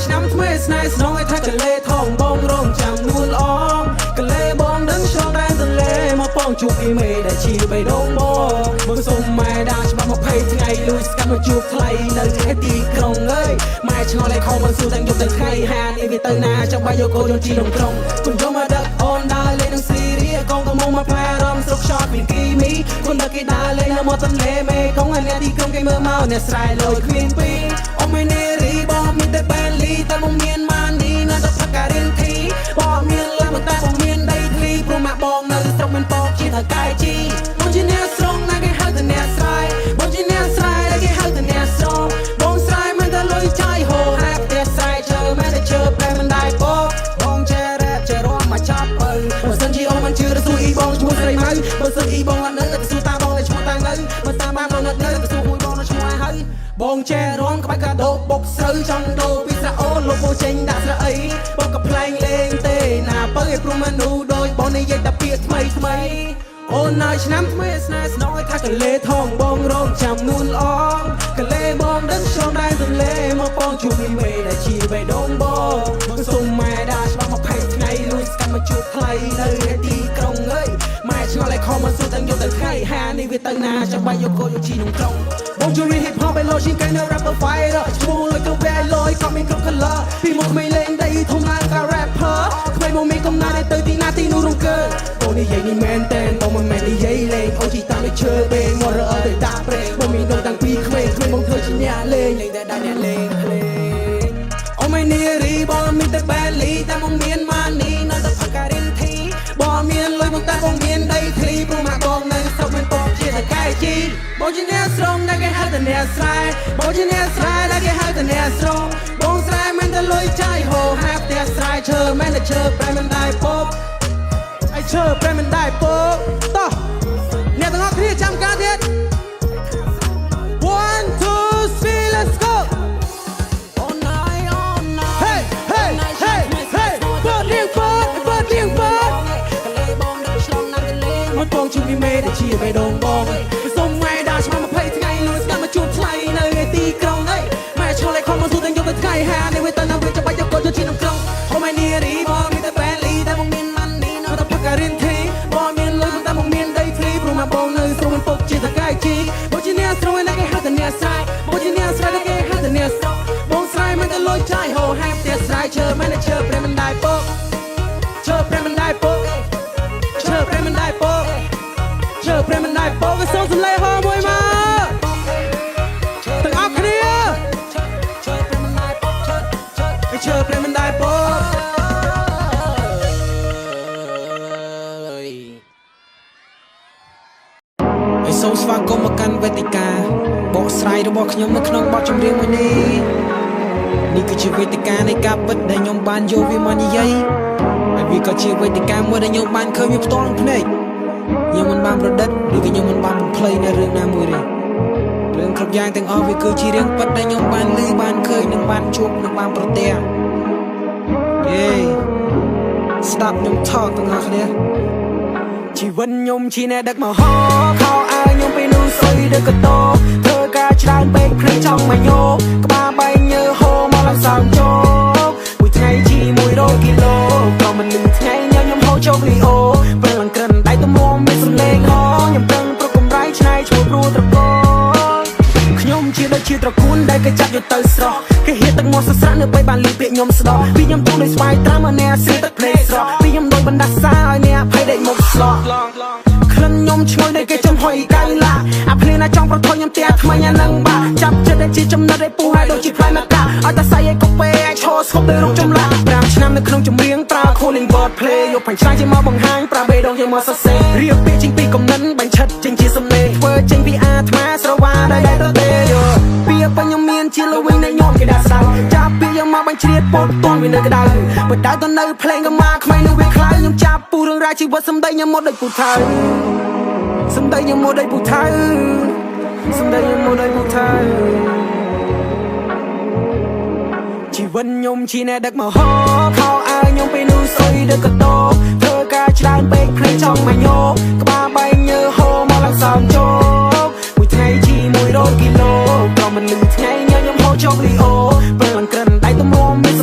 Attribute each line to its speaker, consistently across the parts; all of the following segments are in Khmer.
Speaker 1: ឆ្នាំថ្មីស្នេហ៍ស្នងឲ្យថាកលេថងបងរងចាំនួនអងកលេបងដឹងឆ្លងដែនទន្លេមកបងជួបពីមេដែលជាបេះដូងបងសុំម៉ែដាច្បាប់20ថ្ងៃលួចស្កាត់មកជួបថ្លៃនៅទីក្រុងអើយម៉ែឆ្ងល់ឲ្យខំបងសួរទាំងយប់ទាំងថ្ងៃហាននេះវាទៅណាចាំបាច់យកកូនយកជីក្នុងក្រុងគុំយកមកដឹកអូនដើរលេងនឹងស៊ីរីកងកមុំមកផ្លែរំស្រុកខ្យល់ពីគីមីគុំដឹកគេដើរលេងនៅមាត់ទន្លេមេកងឲ្យអ្នកទីក្រុងគេមើលមកអ្នកស្រែលយគ្មានពីអូមេនេរីបងមានតែបែលីតែបងមានម៉ានីនៅតែផាការិនធីបងមានលុយមកតែបងមានដីធ្លីព្រោះម៉ាក់បងនៅស្រុកមិនពកជាថៅកែជីបងជាអ្នកស្រងណាគេហៅតែអ្នកស្រែបងជាអ្នកស្រែដែលគេហៅតែអ្នកស្រងបងស្រែមិនតែលុយចាយហូរហាប់តែស្រែជើមិនតែជើប្រែមិនដែរបងចេះរ៉េបចេះរំមកចាប់បើសិនជាអូនមិនជឿទៅសួរអ៊ីបងឈ្មោះស្រីម៉ៅបើសិនអ៊ីបងអត់នៅទៅសួរតាបងតែឈ្មោះតាំងនៅបើតាមបានបងអត់នៅទៅសួរមួយបងនៅឈ្មោះឲ្យហើយបងចេះរំក្បាច់កាដូបុកស្រូវចង់ដូរពីស្រអូនលោកពោចេញដាក់ស្រអីបងក៏ផ្លែងលេងទេណាបើឲ្យព្រមមនុស្សដូចបងនិយាយតែពាក្យថ្មីអូននៅឆ្នាំថ្មីស្នេហ៍ស្នងឲ្យថាកលេថងបងរងចាំនួនល្អកលេបងដឹងឆ្លងដែនទន្លេមកបងជួបពីមេដែលជាបេះដូងបងសុំម៉ែដាច្បាប់20ថ្ងៃលួចស្កាត់មកជួបថ្លៃនៅទីក្រុងអើយម៉ែឆ្ងល់ឲ្យខំមកសួរទាំងយប់ទាំងថ្ងៃហានេះវាទៅណាចាំបាច់យកកូនយកជីក្នុងក្រុងបងជួយរៀន hip hop ឲ្យលោជាងកែនៅ rapper fighter ឈ្មោះលុយគ្រប់បែលុយក៏មានគ្រប់ color ពីមកក្មេងលេងដីធំឡើងក៏ rapper ក្មេងមកមានកំណត់ទៅទីណាទីនោះរងកើបងនិយាយនេះមែនតែនបងមិនមែននិយាយលេងអូជីតាមដូចឈើបេងមករអើទៅដាក់ប្រេងបងមានដូងតាំងពីក្មេងបងធ្វើជាអ្នកលេងតែដាក់អ្នកលេងភ្លេងអូមេនីរីបងមានតែបែលីតែបងមានម៉ានីនៅតែផាការិនធីបងមានលុយបងតែបងមានដីធ្លីព្រោះម៉ាក់បងនៅស្រុកមិនពកជាតកែជីបងជាអ្នកស្រងដែលគេហៅតែអ្នកស្រែបងជាអ្នកស្រែដែលគេហៅតែអ្នកស្រងបងស្រែមិនតែលុយចាយហូរហាប់តែស្រែឈើមិនតែឈើប្រែមិនដែរពកไอเชอร์แปรมันได้โป๊ะต่อเนี่ยต้องเอาเครียดจำการเด็ด one two three let's go all night hey hey hey hey เปิดเลี้ยงเปิดมันปองชุบมีเมย์แต่ชีไปโดนบองส่งไม่ได้ฉันมาเพลย์ที่ไงลุยสกัดมาจูบไทยในไอตีกรองไอแม่ชอบเลยคอมมาสู้ตั้งยกตั้งไกลแฮในเวทนาเวทจะไปยกกดจะชีน้ำกรองโอ้ไม่นี่รีบอมีแต่แฟนลีแต่มึงมีการินทีบอมีนเลยมึงแต่มึงมีนได้ฟรีเพราะมาบองเลยส่งมันปกจีตะไกจีบอจีเนียสตรงนั้นแกหาแต่เนียสายบอจีเนียสายแกหาแต่เนียสบองสายมันจะลอยใจโหแฮปเตียสายเชื่อมันจะเชื่อเปรมันได้ปกเชื่อเปรมันได้ปกเชื่อเปรมันได้ปกเชื่อเปรมันได้ปกก็ส่งสลายหอมวยมาตั้งอัพเคลียร์เชื่อเปรมันได้ปกเชื่อเปรมันได้ปกសូមស្វាគមន៍មកកាន់វេទិកាបកស្រាយរបស់ខ្ញុំនៅក្នុងបទចម្រៀងមួយនេះគឺជាវេទិកានៃការពិតដែលខ្ញុំបានយកវាមកនិយាយហើយវាក៏ជាវេទិកាមួយដែលខ្ញុំបានឃើញវាផ្ទាល់នឹងភ្នែកខ្ញុំមិនបានប្រឌិតឬក៏ខ្ញុំមិនបានបំភ្លៃនៅរឿងណាមួយទេរឿងគ្រប់យ៉ាងទាំងអស់វាគឺជារឿងពិតដែលខ្ញុំបានឮបានឃើញនិងបានជួបនិងបានប្រទះយេស្ដាប់ខ្ញុំថតទាំងអស់គ្នាជីវិតខ្ញុំជាអ្នកដឹកមកហោខោអាវខ្ញុំពេលនោះស្អុយដឹកកតោធ្វើការច្រើនពេកភ្លេចចង់មកញោក្បាលបែកញើហូរមកឡើងសងជោមួយថ្ងៃជី100គីឡូក៏មិនលឺថ្ងៃញ៉ាំខ្ញុំហូរជោគលីអូពេលឡើងក្រិនដៃទំមមានសំឡេងហោខ្ញុំប្រឹងប្រកកំរៃឆ្នៃឈ្មោះព្រួត្រកូលខ្ញុំជាដូចជាត្រកូលដែលគេចាប់យកទៅស្រស់គេហៀទឹកមកសស្រាក់នៅពេលបានលីពាក្យខ្ញុំស្ដោះពីខ្ញុំទូដោយស្វាយត្រាំឲ្យអ្នកស្រីទឹកភ្លេស្រស់ពីខ្ញុំដូចបណ្ដាសាឲ្យអ្នកភ័យដេកមកស្លោះក្លិនខ្ញុំឈ្ងុយដូចគេចំហុយកៅឡាអាភ្លៀងណាចង់ប្រថុយខ្ញុំផ្ទះថ្មីអានឹងបាចាប់ចិត្តតែជាចំណិតឲ្យពូហើយដូចជាផ្លែមកកាឲ្យតែស្អីឲ្យកុពេអាចឈរស្គប់ដោយរូបចម្លាក់5ឆ្នាំនៅក្នុងចម្រៀងប្រើ calling word play យកផាញ់ឆ្លាយជាមកបង្ហាញប្រើបេះដូងជាមកសរសេររៀបពាក្យចេញពីកំណិនបាញ់ឆិតចេញជាសំឡេងធ្វើចេញពីអាត្មាស្រវាដែលទៅទេពាក្យបញ្ញមានជាលវិញនៃខ្ញុំគេដាក់សៅចាប់ពាក្យយកមកបាញ់ជ្រៀតពោតតន់វានៅក្តៅបើដៅទៅនៅភ្លេងក៏មកក្មេងនៅវាខ្លៅខ្ញុំចាប់ពូរឿងរ៉ាវជីវិតសំដីខ្ញុំមកដូចពូថៅសំដីខ្ញុំមកដូចពូថៅសំដីខ្ញុំមកដូចពូថៅជីវិតខ្ញុំជាអ្នកដឹកមកហោខោអាវខ្ញុំពេលនោះស្អុយដឹកកតោធ្វើការច្រើនពេកភ្លេចចង់មកញោក្បាលបែកញើហូរមកឡើងសងជោមួយថ្ងៃជី100គីឡូក៏មិនលឺថ្ងៃញ៉ាំខ្ញុំហូរជោគលីអូពេលឡើងក្រិនដៃទំមមាន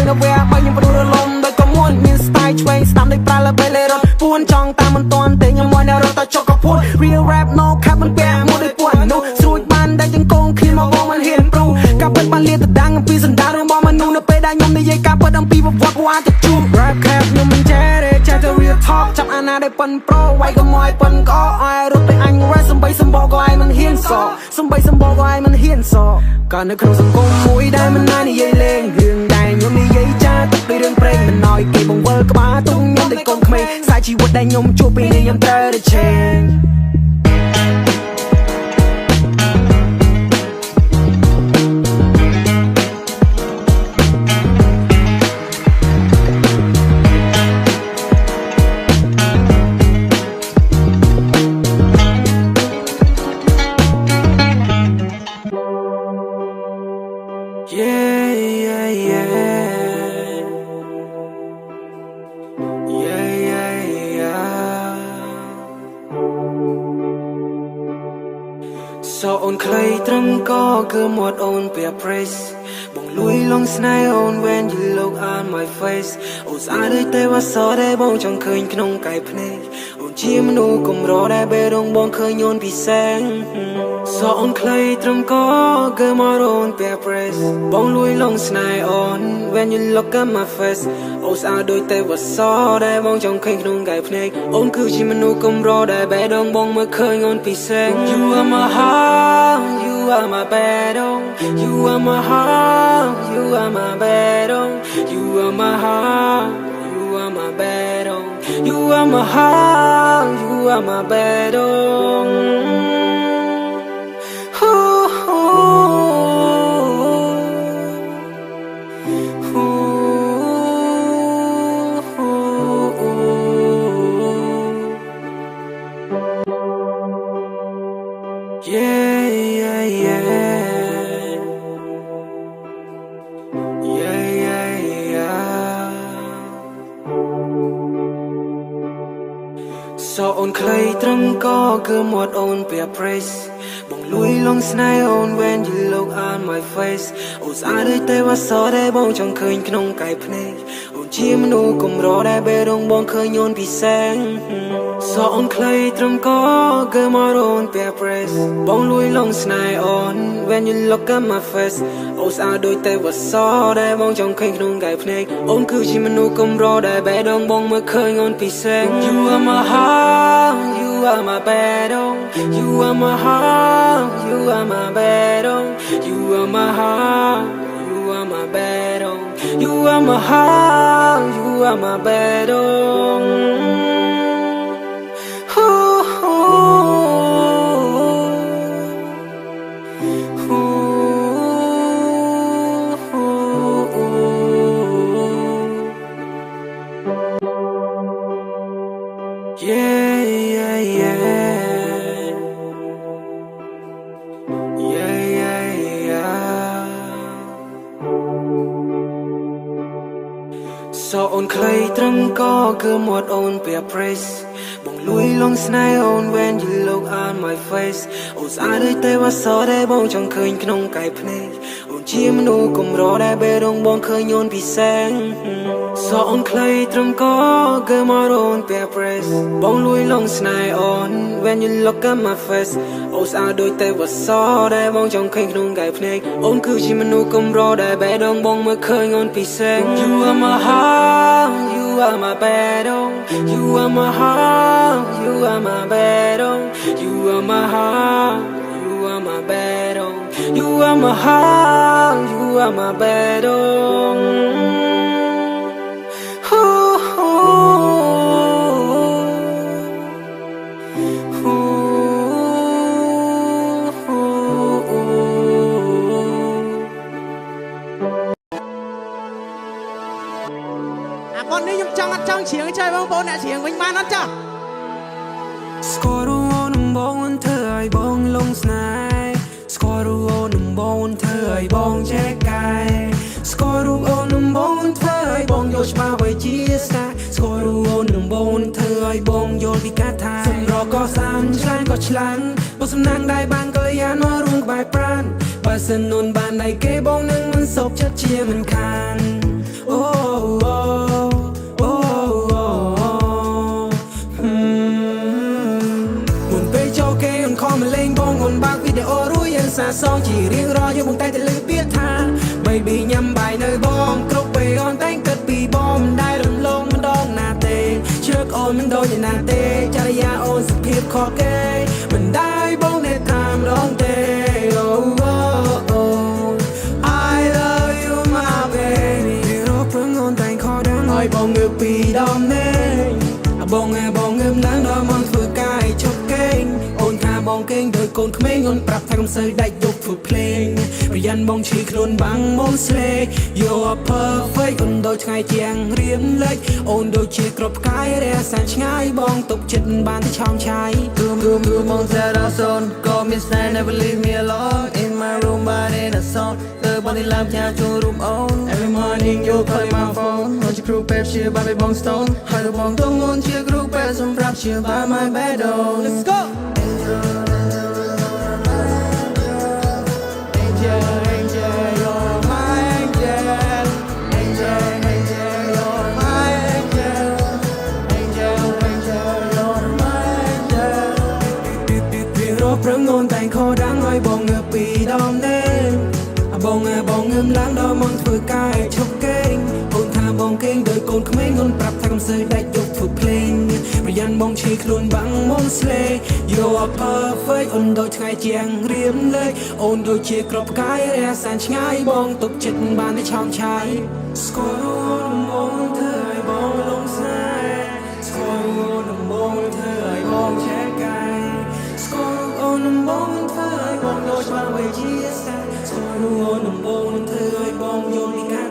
Speaker 1: នៅវាបើខ្ញុំប្រួលលំដោយក៏មួនមាន style ឆ្វេងស្ដាំដូចប្រាល់បេលេរត់ពួនចង់តាមមិនទាន់ទេខ្ញុំមកអ្នករត់តែចុកកពួន real rap no cap មិនពាក់មួយដូចពួននោះស្រួចបានតែទាំងកងឃ្លៀមមកបងមិនហ៊ានព្រូការពិតបានលាតដាំងអំពីសណ្ដានរបស់មនុស្សនៅពេលដែលខ្ញុំនិយាយការពិតអំពីប្រវត្តិគាត់ទៅជួប rap cap ខ្ញុំមិនចេះទេចេះតែ real talk ចាប់អាណាដែលប៉ុនប្រូវាយក៏មកឲ្យប៉ុនក៏ឲ្យរត់ទៅអញ rap សំបីសំបកក៏ឲ្យមិនហ៊ានសសំបីសំបកក៏ឲ្យមិនហ៊ានសក៏នៅក្នុងសង្គមមួយដែលមិនណានិយាយលេងរឿងដែលខ្ញុំនិយាយចាទឹកពីរឿងព្រេងមិនឲ្យគេបង្វិលក្បាលទុំខ្ញុំតែកូនក្មេងខ្សែជីវិតដែលខ្ញុំជួបពីនេះខ្ញុំត្រូវតែ change Yeah, yeah, yeah. Yeah, yeah, yeah. So on clay drum go good mod on bear praise. Bong lui long snai on when you look on my face. Os I did they was so they bong trong khơi knong kai pne. On chim nu kum ro they be dong bong khơi nyon pi sang. So on clay drum go good mod on bear praise. Bong lui long snai on when you look at my face. Os I did they was so they bong trong khơi knong kai pne. On khơi chim nu kum ro they be dong bong ma khơi nyon pi sang. You are my heart, you are my battle, you are my heart, you are my battle, you are my heart, you are my battle, you are my heart, you are my battle. Ooh, ooh, ooh, ooh. Yeah, yeah, yeah. Yeah, yeah, yeah. So on clay drum go good mod on bear praise. Bong lui long snai on when you look on my face. Os I did they was so they bong trong khơi knong kai pne. On chim nu kum ro they be dong bong khơi nyon pi sang. So on clay drum go good mod on bear praise. Bong lui long snai on when you look at my face. Os I did they was so they bong trong khơi knong kai pne. On khơi chim nu kum ro they be dong bong ma khơi nyon pi sang. You are my heart, you are my battle, you are my heart, you are my battle, you are my heart, you are my battle, you are my heart, you are my battle. Ooh, ooh, ooh, ooh, ooh. Yeah, yeah, yeah. Yeah, yeah, yeah. So on clay drum go good mod on bear praise. Bong lui long snai on when you look on my face. Os I did they was so they bong trong khơi knong kai pne. On chim nu kum ro they be dong bong khơi nyon pi sang. So on clay drum go good mod on bear praise. Bong lui long snai on when you look at my face. Os I did they was so they bong trong khơi knong kai pne. On khơi chim nu kum ro they be dong bong ma khơi nyon pi sang. You are my heart, you are my battle, you are my heart, you are my battle, you are my heart, you are my battle, you are my heart, you are my battle. Ooh, ooh, ooh, ooh, ooh.
Speaker 2: អាប៉ុននេះខ្ញុំចង់អត់ចង់ច្រៀងចៃបងប្អូនអ្នកច្រៀងវិញបានអត់ចាស់
Speaker 1: Score on bone ធ្វើឲ្យបងលងស្នេហ៍ Score on bone ធ្វើឲ្យបងចែកកាយ Score on bone ធ្វើឲ្យបងយល់ច្បាស់វិជាសាស្ត្រ Score on bone ធ្វើឲ្យបងយល់ពីការថាសម្រក៏សាមឆ្លាញ់ក៏ឆ្លាំងបើសំណាងដែរបានកល្យានមករួមក្បែរប្រានបើសិននួនបានដៃគេបងនឹងមិនសោកចិត្តជាមិនខានអូ សងជារៀងរាល់យើងបងតែលើពាក្យថា baby ញ៉ាំបាយនៅបងគ្រប់ពេលអូនតែងគិតពីបងមិនដែលរំលងម្ដងណាទេជឿកអូនមិនដូចណាទេចរិយាអូនសុភាពខកគេមិនដែលបងអ្នកថាម្ដងទេ oh, oh, oh. I love you my baby រកព្រឹងអូនតែងខកដល់ឲ្យបងងើបពីដំណេកបងងើបឡើងដល់មកធ្វើកាយឈប់គេងអូនថាបងគេងដោយកូនក្មេងអូនប្រាប់ថាកុំសូវដាច់យកធ្វើភ្លេងប្រយ័ត្នបងឈឺខ្លួនបាំងមកស្លេក You're perfect អូនដូចថ្ងៃជាងរៀមលេចអូនដូចជាក្របផ្កាយរះសាឆ្ងាយបងទុកចិត្តបានតែឆោមឆាយ
Speaker 3: Room on that zone call me stand never leave me alone in my room but in a song ទៅបងនេះឡើងផ្ញើចូល room on every morning you call my phone មកជាគ្រូពេទ្យព្យាបាលឲ្យបង stone ហើយទៅបងទៅមុនជាគ្រូពេទ្យសម្រាប់ព្យាបាល my bad on
Speaker 1: Let's go Angel Angel you're my angel Angel Angel you're my angel Angel Angel you're my angel ពីរកព្រឹងអូនតែងខកដាំងឲ្យបងងើបពីដំណេកបងងើបឡើងដល់មកធ្វើកាយឈប់គេងអូនថាបងគេងដោយកូនក្មេងអូនប្រាប់ថាកុំសូវដាច់យកធ្វើភ្លេងប្រយ័ត្នបងឈឺខ្លួនបាំងមកស្លេ You're perfect អូនដូចថ្ងៃជាងរៀមលេចអូនដូចជាក្របផ្កាយរះសានឆ្ងាយបងទុកចិត្តបានតែឆោមឆាយស្គាល់អូនមកធ្វើឲ្យបងលងស្នេហ៍ស្គាល់អូនមកធ្វើឲ្យបងចែកកាយស្គាល់អូនមកធ្វើឲ្យបងដូចបានវិជាសាស្គាល់អូនមកធ្វើឲ្យបងយល់ពីការ